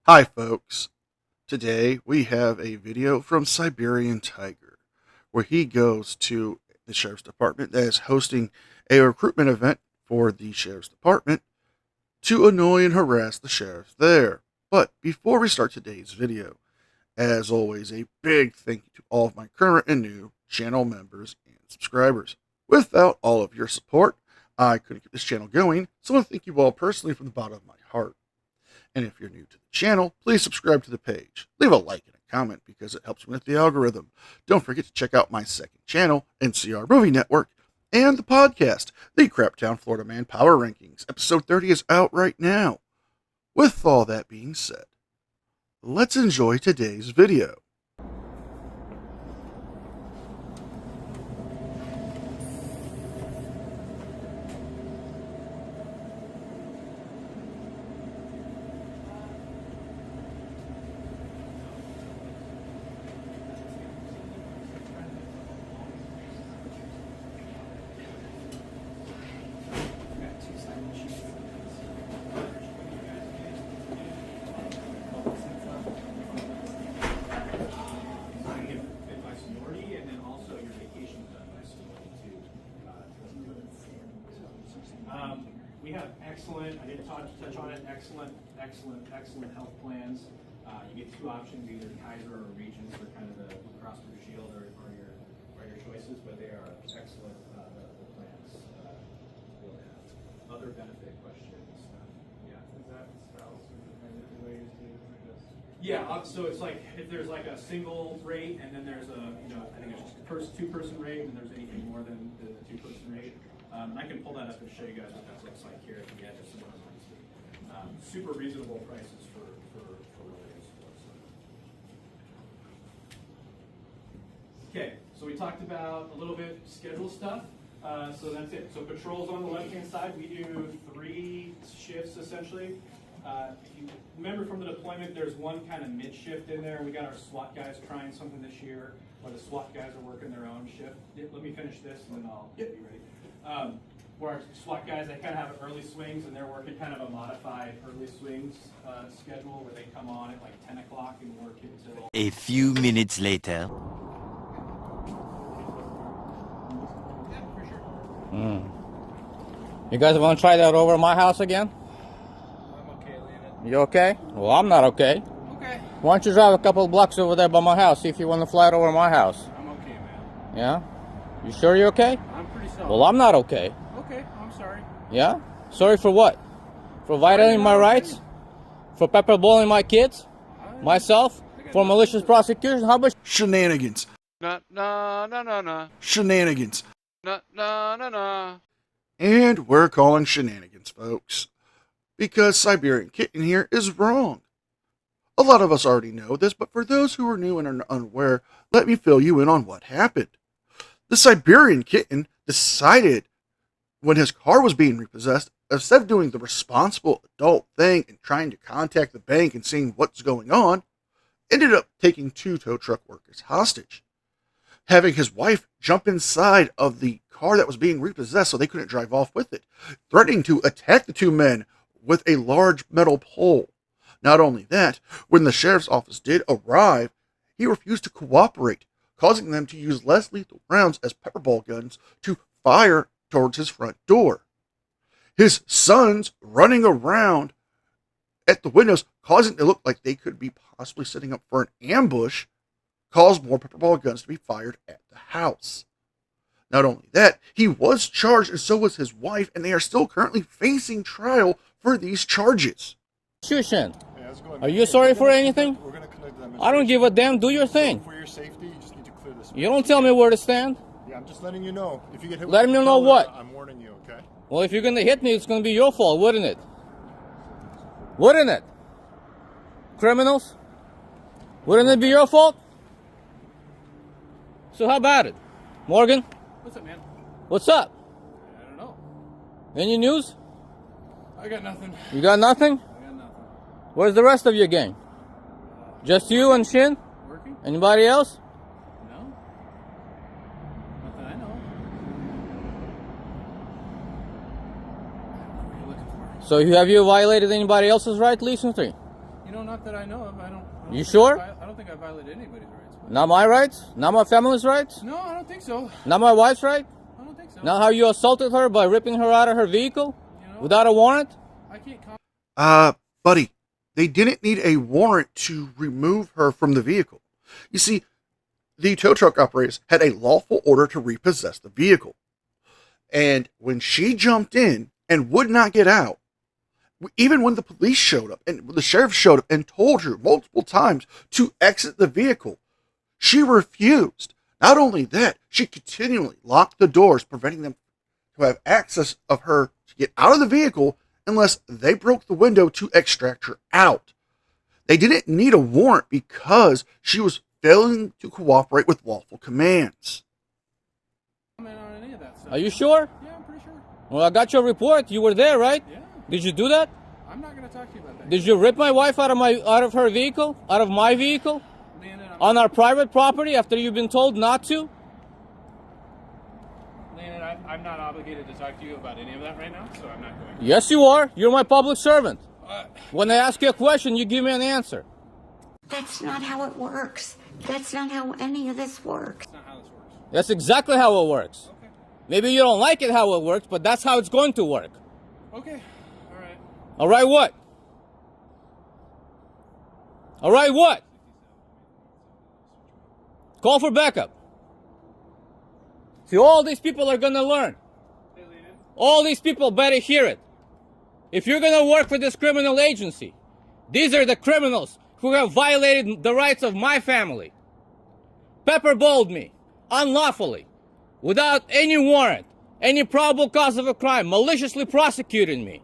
Hi folks, today we have a video from Siberian Tiger where he goes to the Sheriff's Department that is hosting a recruitment event for the Sheriff's Department to annoy and harass the sheriff there. But before we start today's video, as always, a big thank you to all of my current and new channel members and subscribers. Without all of your support, I couldn't keep this channel going, so I want to thank you all personally from the bottom of my heart. And if you're new to the channel, please subscribe to the page. Leave a like and a comment because it helps me with the algorithm. Don't forget to check out my second channel, NCR Movie Network, and the podcast, the Craptown Florida Man Power Rankings. Episode 30 is out right now. With all that being said, let's enjoy today's video. We have excellent, I didn't touch on it, excellent health plans. You get two options, either Kaiser or Regions for kind of the Cross Blue Shield are your choices, but they are excellent medical plans. We'll have other benefit questions. Yeah. Is that spouse independent ways to Yeah, so it's like if there's like a single rate and then there's a, I think it's just two-person rate and there's anything more than the two-person rate. And I can pull that up and show you guys what that looks like here at the edge of some of those. Super reasonable prices for what it is. Okay, so we talked about a little bit schedule stuff. So that's it. So patrols on the left-hand side, we do 3 shifts essentially. If you remember from the deployment, there's one kind of mid-shift in there. We got our SWAT guys trying something this year, where the SWAT guys are working their own shift. Let me finish this and then I'll get you ready. Where our SWAT guys, they kind of have early swings and they're working kind of a modified early swings schedule where they come on at like 10 o'clock and work until... A few minutes later. Yeah, for sure. You guys want to try that over at my house again? I'm okay, Leonard. You okay? Well, I'm not okay. Okay. Why don't you drive a couple of blocks over there by my house, see if you want to fly it over my house? I'm okay, man. Yeah? You sure you're okay? I'm pretty solid. Well, I'm not okay. Okay, I'm sorry. Yeah? Sorry for what? For violating my rights? For pepperballing my kids? Myself? For malicious prosecution? How about Shenanigans. No. Shenanigans. No. And we're calling shenanigans, folks, because Siberian Kitten here is wrong. A lot of us already know this, but for those who are new and are unaware, let me fill you in on what happened. The Siberian Kitten decided when his car was being repossessed, instead of doing the responsible adult thing and trying to contact the bank and seeing what's going on, ended up taking 2 tow truck workers hostage, having his wife jump inside of the car that was being repossessed so they couldn't drive off with it, threatening to attack the 2 men with a large metal pole. Not only that, when the sheriff's office did arrive, he refused to cooperate, causing them to use less lethal rounds as pepperball guns to fire towards his front door. His sons running around at the windows, causing it to look like they could be possibly setting up for an ambush, caused more pepperball guns to be fired at the house. Not only that, he was charged and so was his wife, and they are still currently facing trial for these charges. prosecution? Yeah, let's go ahead. Are you sorry for anything? We're gonna connect them. I don't give a damn. Do your thing. For your safety, you just need to clear this. You don't tell me where to stand. Yeah, I'm just letting you know. If you get hit, Let with me a know controller, what? I'm warning you. Okay. Well, if you're going to hit me, it's going to be your fault, wouldn't it? Wouldn't it? Criminals? Wouldn't it be your fault? So how about it? Morgan, What's up, man? what's up? I don't know. Any news? I got nothing. You got nothing? I got nothing. Where's the rest of your gang? Just you and Shin? Working? Anybody else? No. Nothing I know. What are you looking for? So have you violated anybody else's right recently? No, not that I know of. I don't You think sure? I don't think I violated anybody's rights. But Not my rights? Not my family's rights? no, I don't think so. Not my wife's right? I don't think so. Not how you assaulted her by ripping her out of her vehicle? You know, Without a warrant? I can't comment. Buddy, they didn't need a warrant to remove her from the vehicle. You see, the tow truck operators had a lawful order to repossess the vehicle. And when she jumped in and would not get out, even when the police showed up and the sheriff showed up and told her multiple times to exit the vehicle, she refused. Not only that, she continually locked the doors, preventing them to have access of her to get out of the vehicle unless they broke the window to extract her out. They didn't need a warrant because she was failing to cooperate with lawful commands. Comment on any of that stuff. Are you sure? Yeah, I'm pretty sure. Well, I got your report. You were there, right? Yeah. Did you do that? I'm not going to talk to you about that. Did you rip my wife out of her vehicle? Out of my vehicle? Landon, On our private property after you've been told not to? I'm not obligated to talk to you about any of that right now, so I'm not going to. Yes, you are. You're my public servant. When I ask you a question, you give me an answer. That's not how it works. That's not how any of this works. That's not how this works. That's exactly how it works. Okay. Maybe you don't like it how it works, but that's how it's going to work. Okay. All right. All right, what? All right, what? Call for backup. See, all these people are going to learn. All these people better hear it. If you're going to work for this criminal agency, these are the criminals who have violated the rights of my family. Pepper-bowled me, unlawfully, without any warrant, any probable cause of a crime, maliciously prosecuting me.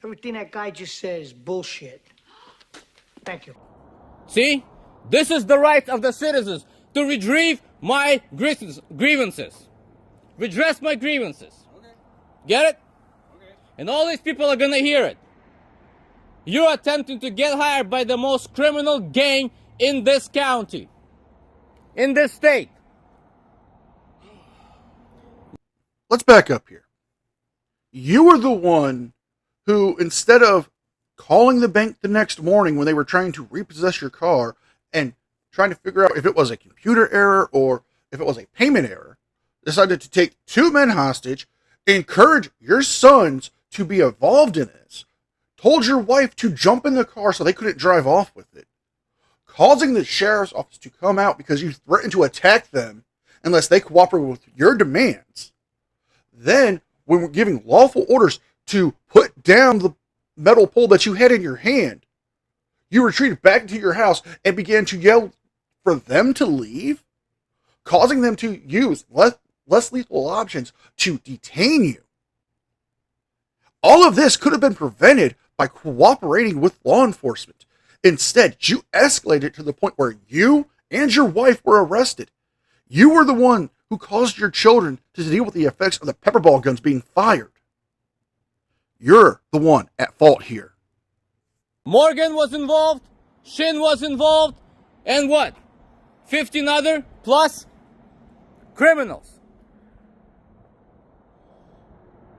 Everything that guy just says is bullshit. Thank you. See? This is the right of the citizens to retrieve my grievances. Redress my grievances. Okay. Get it? Okay. And all these people are gonna hear it. You're attempting to get hired by the most criminal gang in this county. In this state. Let's back up here. You were the one who, instead of calling the bank the next morning when they were trying to repossess your car and trying to figure out if it was a computer error or if it was a payment error, decided to take two men hostage, encourage your sons to be involved in this, told your wife to jump in the car so they couldn't drive off with it, causing the sheriff's office to come out because you threatened to attack them unless they cooperate with your demands. Then, when we're giving lawful orders to put down the metal pole that you had in your hand, you retreated back into your house and began to yell for them to leave, causing them to use less lethal options to detain you. All of this could have been prevented by cooperating with law enforcement. Instead, you escalated to the point where you and your wife were arrested. You were the one who caused your children to deal with the effects of the pepperball guns being fired. You're the one at fault here. Morgan was involved, Shin was involved, and what? 15 other plus criminals.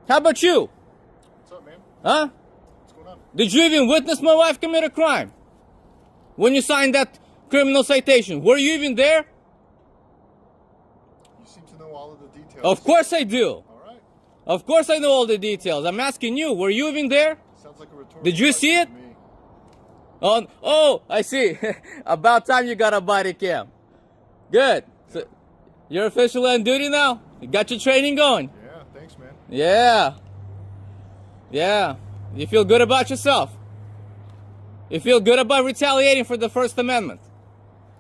How about you? What's up, man? Huh? What's going on? Did you even witness my wife commit a crime? When you signed that criminal citation, were you even there? You seem to know all of the details. Of course I do. All right. Of course I know all the details. I'm asking you, were you even there? Sounds like a rhetorical Did you see question it? to me. Oh, I see. About time you got a body cam. Good. So you're officially on duty now? You got your training going? Yeah, thanks, man. Yeah. Yeah. You feel good about yourself? You feel good about retaliating for the First Amendment?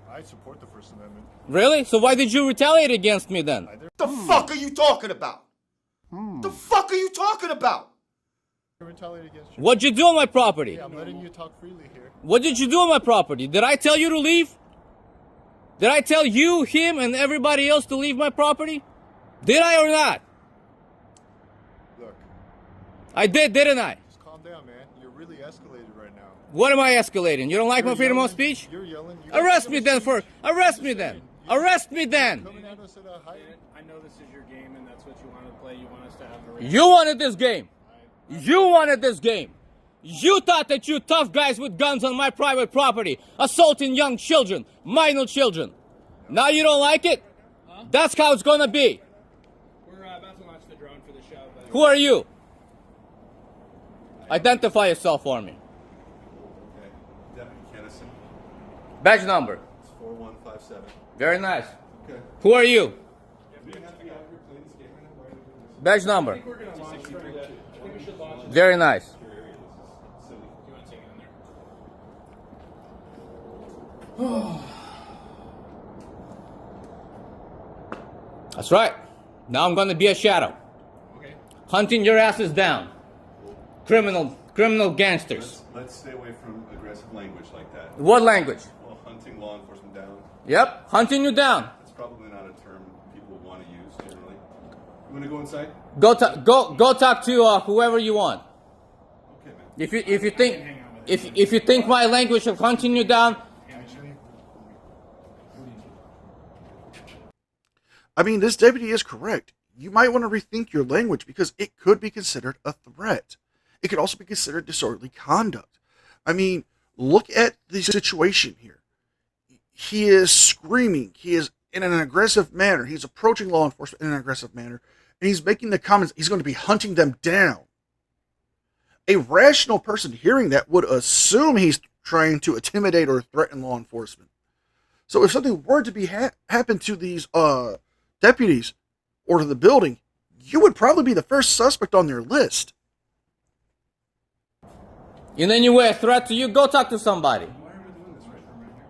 I support the First Amendment. Really? So why did you retaliate against me then? The fuck are you talking about? The fuck are you talking about? I retaliate against you. What'd you do on my property? Yeah, I'm letting you talk freely here. What did you do on my property? Did I tell you to leave? Did I tell you, him, and everybody else to leave my property? Did I or not? Look, I did, didn't I? just calm down, man. You're really escalated right now. What am I escalating? You don't like my You're freedom of yelling- speech? You're yelling. You got Arrest me freedom of then speech. arrest me then. Arrest me then. Coming at us at a high. I know this is your game and that's what you want to play. You want us to have a You wanted this game. You wanted this game. You thought that you tough guys with guns on my private property, assaulting young children, minor children. Now you don't like it? Huh? That's how it's gonna be. We're about to launch the drone for the show. But Who are you? Identify yourself for me. Okay. Deputy Kennison. Badge number. It's 4157. Very nice. Okay. Who are you? Do we have to be out here playing this game right now? Why are we doing this? Badge number. we're going to launch for that. I think we should launch it. Very nice. Your area. This is silly. Do you want to take it in there? That's right. Now I'm gonna be a shadow. Okay. Hunting your asses down. Criminal gangsters. Let's stay away from aggressive language like that. What language? Well, hunting law enforcement down, Yep, hunting you down. that's probably not a term people want to use generally. You want to go inside? Go talk to whoever you want. Okay, man. If you think my language of hunting you down, I mean, this deputy is correct. You might want to rethink your language because it could be considered a threat. It could also be considered disorderly conduct. I mean, look at the situation here. He is screaming. He is in an aggressive manner. He's approaching law enforcement in an aggressive manner. And he's making the comments. He's going to be hunting them down. A rational person hearing that would assume he's trying to intimidate or threaten law enforcement. So if something were to be happen to these deputies or to the building, you would probably be the first suspect on their list. in any way a threat to you, go talk to somebody. Why are we doing this right now, right here?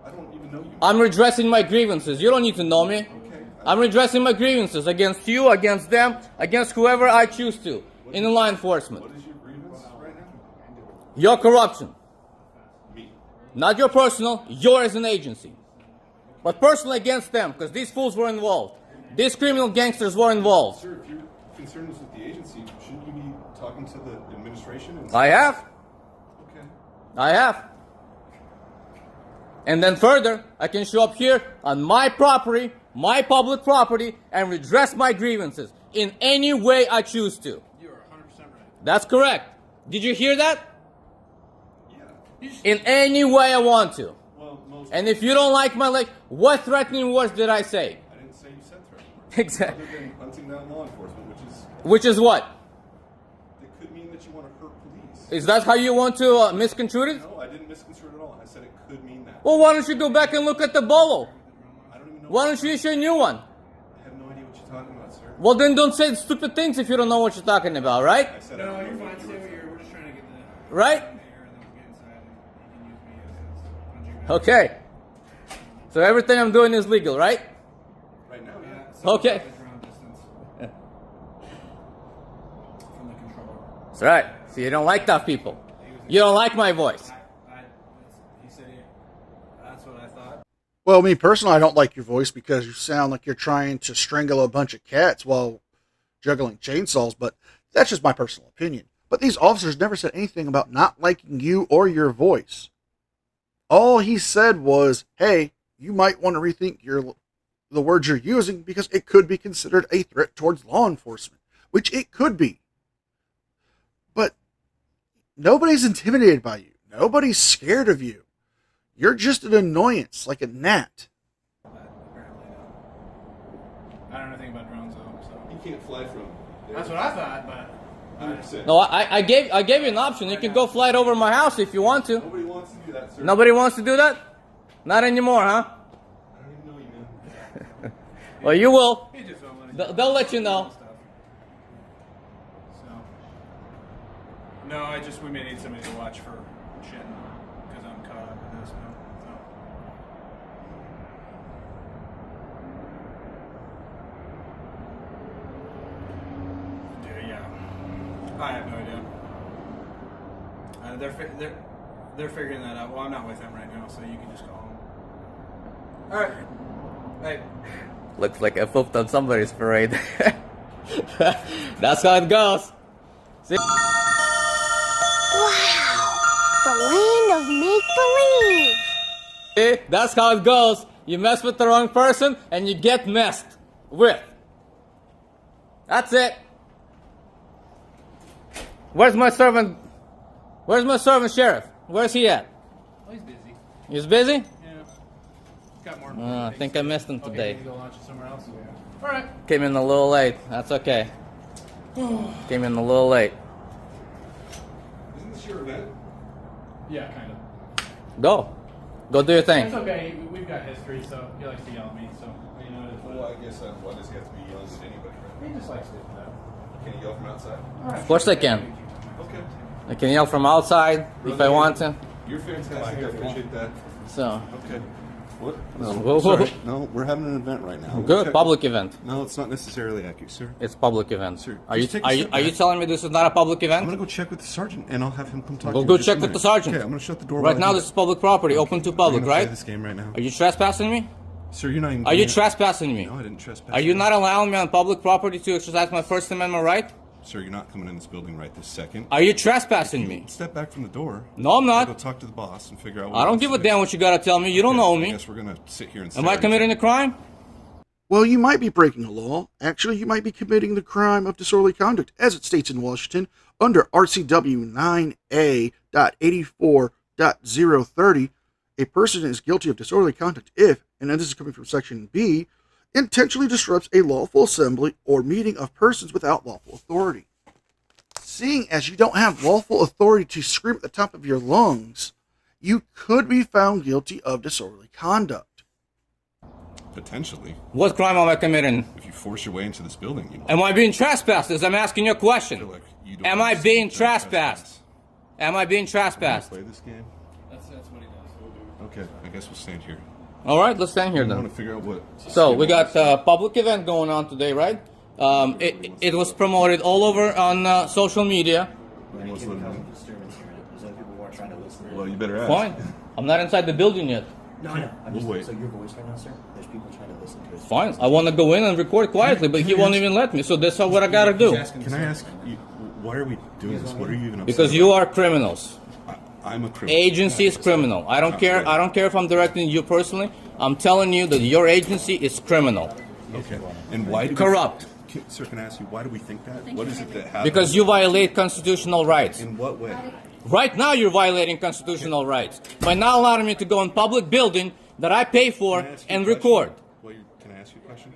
I don't even know you. I'm redressing my grievances. You don't need to know me. Okay. I'm redressing my grievances against you, against them, against whoever I choose to in the law enforcement. What is your grievance right now? Your corruption. Me. Not your personal, yours as an agency. But personal against them, because these fools were involved. These criminal gangsters were involved. Sir, if your concern is with the agency, shouldn't you be talking to the administration? And I have. Okay. I have. And then further, I can show up here on my property, my public property, and redress my grievances in any way I choose to. You are 100% right. That's correct. Did you hear that? Yeah. In any way I want to. Well, most. And if you don't like my what threatening words did I say? I didn't say you said threatening. Exactly. Other than hunting down law enforcement, Which is what? it could mean that you want to hurt police. Is that how you want to misconstrue it? No, I didn't misconstrue it at all. I said it could mean that. Well, why don't you go back and look at the bolo? I don't even know. Why don't you issue a new one? I have no idea what you're talking about, sir. Well, then don't say stupid things if you don't know what you're talking about, right? I said No, I you're don't know fine. what Stay you were where saying. you're. We're just trying to get the Right? air and then we'll get inside and you can use me as punching bag. Okay. So everything I'm doing is legal, right? Right now, yeah. So Okay. drone distance from the controller. That's right. So you don't like tough people. You don't like my voice. He said that's what I thought. Well, me personally, I don't like your voice because you sound like you're trying to strangle a bunch of cats while juggling chainsaws, but that's just my personal opinion. But these officers never said anything about not liking you or your voice. All he said was, hey, you might want to rethink the words you're using because it could be considered a threat towards law enforcement, which it could be. But nobody's intimidated by you. Nobody's scared of you. You're just an annoyance, like a gnat. Apparently no. I don't know anything about drones though, so You can't fly from there. that's what I thought. But 100%. No, I gave you an option. You can go fly it over my house if you want to. Nobody wants to do that, sir. Nobody wants to do that? Not anymore, huh? I don't even know you, man. Well, you will. he just don't want to. They'll let you know. So no, we may need somebody to watch for shit because I'm caught up in this now. So. Dude, yeah. I have no idea. They're figuring that out. Well, I'm not with them right now, so you can just call them. All right. Hey. Looks like I pooped on somebody's parade. That's how it goes. See? Wow, the land of make-believe. See? That's how it goes. You mess with the wrong person and you get messed with. That's it. Where's my servant? Where's my servant sheriff? Where's he at? Oh, he's busy. He's busy? Yeah. He's got more. I think I missed him today. Okay, you go launch it somewhere else. Yeah. All right. Came in a little late. That's okay. Came in a little late. Isn't this your event? Yeah, kind of. Go. Go do your thing. It's okay. We've got history, so he likes to yell at me. So you know it is. Well, I guess why does he have to be yelling at anybody? Right? He just likes to. Can you yell from outside? Of course I can. Okay. I can yell from outside if I want to. You're fantastic. I appreciate that. So, Okay. What? Whoa. Sorry. No, we're having an event right now. good. Public event. No, it's not necessarily accurate, sir. It's public event. Sir, Are you just take a are you step are you back. telling me this is not a public I'm event? gonna go check with the sergeant, and I'll have him come talk Go to you. go in just check a with the minute. sergeant. Okay, I'm gonna shut the door. Right while I now do this that. is public property, open to We're public, gonna play right? this game right now. Are you trespassing me? Sir, you're not even. Are you coming in. trespassing me? No, I didn't trespass. Are you not allowing me on public property to exercise my First Amendment right? Sir, you're not coming in this building right this second. Are you trespassing me? Step back from the door. No, I'm I'll go not. talk to the boss and figure out. What I don't wants give to a do. damn what you gotta tell me. You don't know I me. guess we're gonna sit here and. Am stare I at each committing a other. crime? Well, you might be breaking a law. Actually, you might be committing the crime of disorderly conduct, as it states in Washington under RCW 9A.84.030. A person is guilty of disorderly conduct if, and this is coming from Section B, intentionally disrupts a lawful assembly or meeting of persons without lawful authority. Seeing as you don't have lawful authority to scream at the top of your lungs, you could be found guilty of disorderly conduct. Potentially, What crime am I committing? if you force your way into this building, you might Am I being trespassed? As I'm asking you a feel question. like you don't. Am I understand being that trespassed? Am I being Wanna trespassed? Play this game. That's what he does. Okay, I guess we'll stand here. All right, let's stand here I want then. to figure out what. So we got a public event going on today, right? It was promoted all over on social media. Well, you better ask. Fine. I'm not inside the building yet. No, no. I'm We'll just, wait. So your voice right now, sir? There's people trying to listen to us. Fine. I want to go in and record quietly, but he won't even let me. So that's what I gotta do. Can I ask you, why are we doing this? What are you even upset Because you about? are criminals. I'm a criminal. Agency is criminal. I don't care. I don't care if I'm directing you personally. I'm telling you that your agency is criminal. Okay. And why do Corrupt. Sir, can I ask you, why do we think that? What is it that happens? Because you violate constitutional rights. In what way? Right now you're violating constitutional rights by not allowing me to go in public building that I pay for Can I ask you and a question? record. Well, can I ask you a question?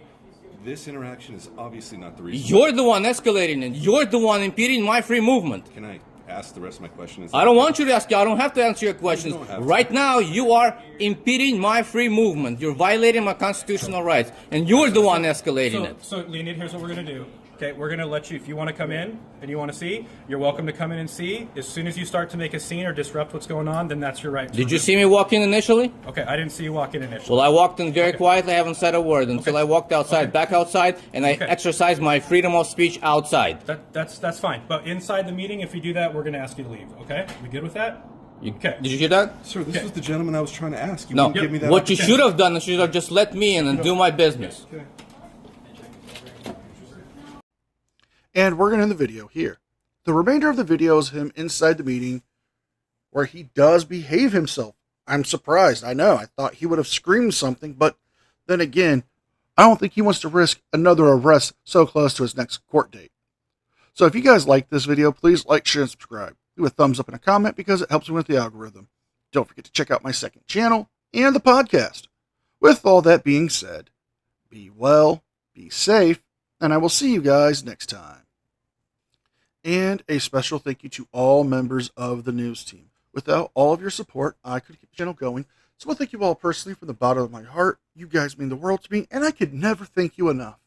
This interaction is obviously not the reason. You're the one escalating it. You're the one impeding my free movement. Can I ask the rest of my question? I don't want you to ask. I don't have to answer your questions. You don't have to. Right now, you are impeding my free movement. You're violating my constitutional rights, and you're the one escalating it. So Leonid, here's what we're gonna do. Okay, we're gonna let you. If you want to come in and you want to see, you're welcome to come in and see. As soon as you start to make a scene or disrupt what's going on, then that's your right. Did you see me walk in initially? Okay, I didn't see you walk in initially. Well, I walked in very quietly. I haven't said a word until I walked outside, back outside, and I exercised my freedom of speech outside. That's fine. But inside the meeting, if you do that, we're gonna ask you to leave. Okay? We good with that? Okay. Did you hear that? Sir, this was the gentleman I was trying to ask. You No. wouldn't give me that What you opportunity. should have done is you should have just let me in and do my business. Okay. And we're going to end the video here. The remainder of the video is him inside the meeting where he does behave himself. I'm surprised. I know. I thought he would have screamed something, but then again, I don't think he wants to risk another arrest so close to his next court date. So if you guys like this video, please like, share, and subscribe. Leave a thumbs up and a comment because it helps me with the algorithm. Don't forget to check out my second channel and the podcast. With all that being said, be well, be safe, and I will see you guys next time. And a special thank you to all members of the news team. Without all of your support, I couldn't keep the channel going. So I thank you all personally from the bottom of my heart. You guys mean the world to me, and I could never thank you enough.